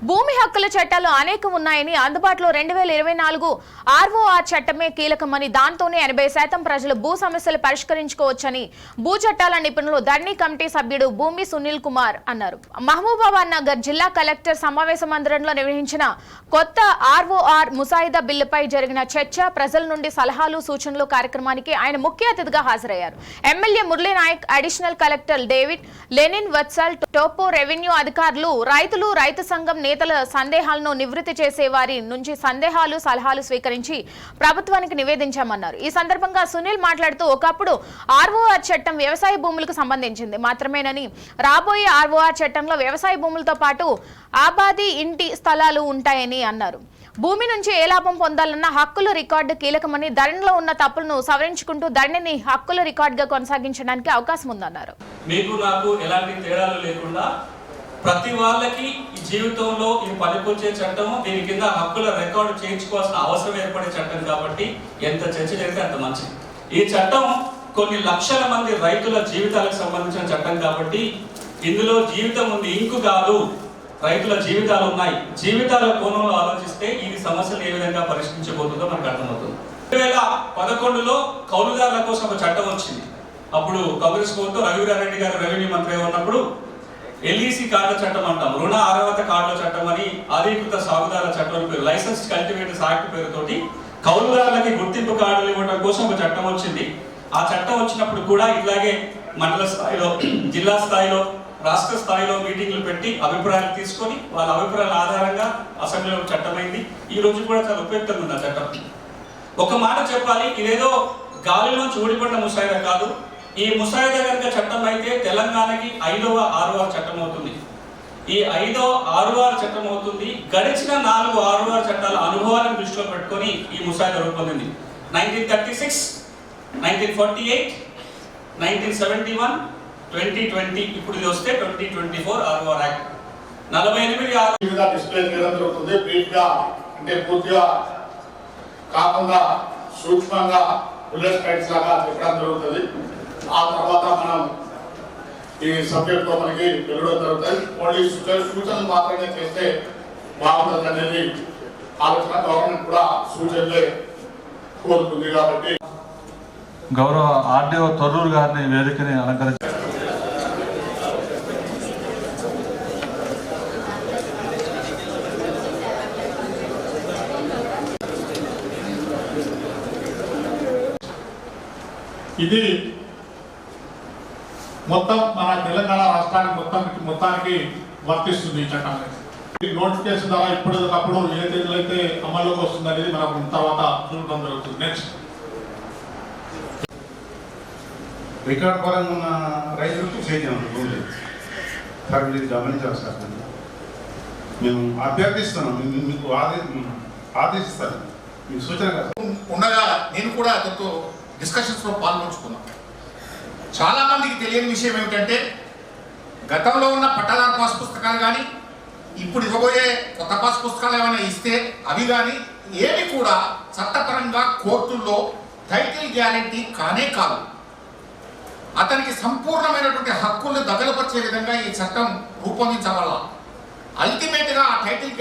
భూమి హక్కుల చట్టాలు అనేకం ఉన్నాయని, అందుబాటులో 2024 ఆర్ఓఆర్ చట్టమే కీలకమని, దాంతోనే 80% ప్రజలు భూ సమస్యలు పరిష్కరించుకోవచ్చని భూ చట్టాల నిపుణులు ధర్నీ కమిటీ సభ్యుడు భూమి సునీల్ కుమార్ అన్నారు. మహబూబాబాద్ నగర్ జిల్లా కలెక్టర్ సమావేశ మందిరంలో నిర్వహించిన కొత్త ఆర్ఓఆర్ ముసాయిదా బిల్లుపై జరిగిన చర్చ, ప్రజల నుండి సలహాలు సూచనలు కార్యక్రమానికి ఆయన ముఖ్య అతిథిగా హాజరయ్యారు. MLA Murali Naik, additional collector David, Lenin Vatsal, టోపో రెవెన్యూ అధికారులు, రైతులు, రైతు సంఘం నేతల సందేహాలను నివృత్తి చేసే వారి నుంచి సందేహాలు, సలహాలు స్వీకరించి ప్రభుత్వానికి నివేదించామన్నారు. ఈ సందర్భంగా సునీల్ మాట్లాడుతూ, ఒకప్పుడు ఆర్ఓఆర్ చట్టం వ్యవసాయ భూములకు సంబంధించింది మాత్రమేనని, రాబోయే ఆర్ఓఆర్ చట్టంలో వ్యవసాయ భూములతో పాటు ఆబాది ఇంటి స్థలాలు ఉంటాయని అన్నారు. భూమి నుంచి ఏ లాభం పొందాలన్న హక్కుల రికార్డు కీలకమని, ధరణిలో ఉన్న తప్పులను సవరించుకుంటూ ధరణిని హక్కుల రికార్డుగా కొనసాగించడానికి అవకాశం ఉందన్నారు. మీకు నాకు ఎలాంటి తేడాలు లేకుండా ప్రతి వాళ్ళకి ఈ జీవితంలో ఇది పనికొచ్చే చట్టం, దీని కింద హక్కుల రికార్డు చేయించుకోవాల్సిన అవసరం ఏర్పడే చట్టం కాబట్టి ఎంత చర్చ జరిగితే అంత మంచిది. ఈ చట్టం కొన్ని లక్షల మంది రైతుల జీవితాలకు సంబంధించిన చట్టం కాబట్టి ఇందులో జీవితం ఉంది, ఇంకు కాదు, రైతుల జీవితాలు ఉన్నాయి. జీవితాల కోణంలో ఆలోచిస్తే ఈ సమస్యలు ఏ విధంగా పరిష్కరించబోతుందో మనకు అర్థమవుతుంది. 2011లో కౌలుదారుల కోసం ఒక చట్టం వచ్చింది. అప్పుడు కాంగ్రెస్ ప్రభుత్వం రఘువీరారెడ్డి గారు రెవెన్యూ మంత్రిగా ఉన్నప్పుడు ఎల్ఈసి కార్డుల చట్టం అంటాం, రుణ అర్హత కార్డుల చట్టం అని, అధీకృత సాగుదారుల చట్టం పేరు, లైసెన్స్ కల్టివేటర్స్ యాక్ట్ పేరుతోటి కౌలుదారులకి గుర్తింపు కార్డులు ఇవ్వడం కోసం ఒక చట్టం వచ్చింది. ఆ చట్టం వచ్చినప్పుడు కూడా ఇట్లాగే మండల స్థాయిలో, జిల్లా స్థాయిలో, రాష్ట్ర స్థాయిలో మీటింగ్లు పెట్టి అభిప్రాయాలు తీసుకొని వాళ్ళ అభిప్రాయాల ఆధారంగా అసెంబ్లీలో చట్టమైంది. ఈ రోజు కూడా చాలా ఉపయుక్తంగా ఉంది ఆ చట్టం. ఒక మాట చెప్పాలి, ఇదేదో గాలిలోంచి ఊడిపడిన ముసాయిదా కాదు. ఈ ముసాయిదా కనుక చట్టం అయితే తెలంగాణకి 5వ ఆర్ఓఆర్ చట్టం అవుతుంది. ఈ 5వ ఆర్ఓఆర్ చట్టం అవుతుంది. గడిచిన 4 ఆర్ఓఆర్ చట్టాల అనుభవాలను దృష్టిలో పెట్టుకొని ఈ ముసాయిదా రూపొందింది. 1936, 1948, 1971, 2020, ఇప్పుడు ఇది వస్తే 2024 ఆర్ఓఆర్ యాక్ట్. 48 డిస్ప్లే చేయడం జరుగుతుంది. బ్రీఫ్గా అంటే పూర్తిగా కాకుండా సూక్ష్మంగా బుల్లెట్ పాయింట్స్ లాగా చెప్పడం జరుగుతుంది. ఆ తర్వాత మనం ఈ సబ్జెక్ట్ లో మనకి వెళ్ళడం జరుగుతుంది. ఓన్లీ సూచనలు మాత్రమే చేస్తే బాగుంటుంది అనేది ఆలోచన గవర్నమెంట్ కూడా సూచనలే కోరుతుంది. కాబట్టి గౌరవ ఆర్డీఓ తొర్రూరు గారిని వేదికని అలంకరించారు. ఇది మొత్తం మన తెలంగాణ రాష్ట్రానికి మొత్తానికి వర్తిస్తుంది ఈ చట్టం. నోటిఫికేషన్ ద్వారా ఇప్పటికప్పుడు ఏ తేదీలో అయితే అమల్లోకి వస్తుంది అనేది మనకు తర్వాత చూడడం జరుగుతుంది. నెక్స్ట్ రికార్డ్ పరంగా ఉన్న రైతులకు సేద్యం సార్, మీరు గమనించాలి సార్. మేము అభ్యర్థిస్తున్నాం, మీకు ఆదేశిస్తాను, మీకు సూచన ఉండగా నేను కూడా అతనితో డిస్కషన్స్లో పాల్గొంచుకున్నాను. చాలామందికి తెలియని విషయం ఏమిటంటే, గతంలో ఉన్న పట్టాదారు పాస్ పుస్తకాలు కానీ, ఇప్పుడు ఇవ్వబోయే కొత్త పాస్ పుస్తకాలు ఏమైనా ఇస్తే అవి కానీ ఏమి కూడా చట్టపరంగా కోర్టుల్లో టైటిల్ గ్యారెంటీ కానే కాదు. అతనికి సంపూర్ణమైనటువంటి హక్కులను దగలపరిచే విధంగా ఈ చట్టం రూపొందించవల్ల అల్టిమేట్గా ఆ టైటిల్